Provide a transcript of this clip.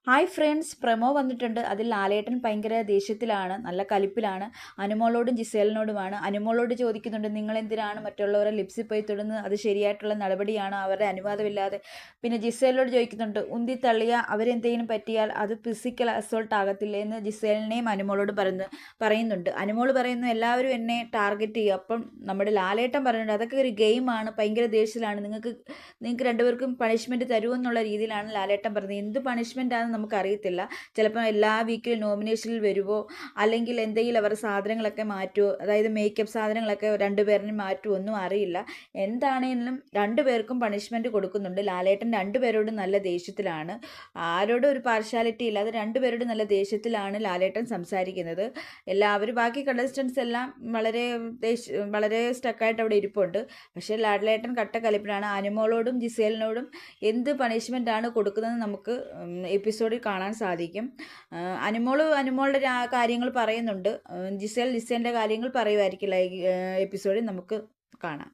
Hi friends, promo വന്നിട്ടുണ്ട്. അതിൽ ലാലേട്ടൻ ഭയങ്കര ദേഷ്യത്തിലാണ്, നല്ല കലിപ്പിലാണ്. അനുമോളോടും ജിസേലിനോടുമാണ്. അനുമോളോട് ചോദിക്കുന്നുണ്ട്, നിങ്ങൾ എന്തിനാണ് മറ്റുള്ളവരെ ലിപ്സിൽ പോയി തൊടുന്നത്? അത് ശരിയായിട്ടുള്ള നടപടിയാണോ? അവരുടെ അനുവാദമില്ലാതെ. പിന്നെ ജിസേലിനോട് ചോദിക്കുന്നുണ്ട്, ഉന്തി തള്ളിയ അവരെന്തെങ്കിലും പറ്റിയാൽ അത് ഫിസിക്കൽ അസോൾട്ട് ആകത്തില്ലേ എന്ന് ജിസേലിനെയും അനുമോളോട് പറയുന്നുണ്ട്. അനുമോൾ പറയുന്നു, എല്ലാവരും എന്നെ ടാർഗറ്റ് ചെയ്യും. അപ്പം നമ്മുടെ ലാലേട്ടൻ പറയുന്നുണ്ട്, അതൊക്കെ ഒരു ഗെയിമാണ്, ഭയങ്കര ദേഷ്യത്തിലാണ്, നിങ്ങൾക്ക് രണ്ടുപേർക്കും പണിഷ്മെൻറ്റ് തരുമെന്നുള്ള രീതിയിലാണ് ലാലേട്ടൻ പറഞ്ഞത്. എന്ത് പണിഷ്മെൻ്റ് ആണെന്ന് നമുക്കറിയത്തില്ല. ചിലപ്പോൾ എല്ലാ വീക്കിലും നോമിനേഷനിൽ വരുമോ, അല്ലെങ്കിൽ എന്തെങ്കിലും അവരുടെ സാധനങ്ങളൊക്കെ മാറ്റുമോ, അതായത് മേക്കപ്പ് സാധനങ്ങളൊക്കെ രണ്ടുപേരിനും മാറ്റുമോ ഒന്നും അറിയില്ല. എന്താണെങ്കിലും രണ്ടുപേർക്കും പണിഷ്മെൻറ്റ് കൊടുക്കുന്നുണ്ട്. ലാലേട്ടൻ രണ്ടുപേരോടും നല്ല ദേഷ്യത്തിലാണ്, ആരോടും ഒരു പാർഷ്യാലിറ്റി ഇല്ലാതെ രണ്ടുപേരോടും നല്ല ദേഷ്യത്തിലാണ് ലാലേട്ടൻ സംസാരിക്കുന്നത്. എല്ലാവരും ബാക്കി കണ്ടസ്റ്റൻസ് എല്ലാം വളരെ സ്റ്റക്കായിട്ട് അവിടെ ഇരിപ്പുണ്ട്. പക്ഷേ ലാലേട്ടൻ കട്ട കലിപ്പിലാണ്. അനുമോളോടും ജിസേലിനോടും എന്ത് പണിഷ്മെൻ്റ് ആണ് കൊടുക്കുന്നത് നമുക്ക് എപ്പിസോഡിൽ കാണാൻ സാധിക്കും. അനുമോളുടെ കാര്യങ്ങൾ പറയുന്നുണ്ട്, ജിസേലിൻ്റെ കാര്യങ്ങൾ പറയുമായിരിക്കില്ല. ഈ എപ്പിസോഡിൽ നമുക്ക് കാണാം.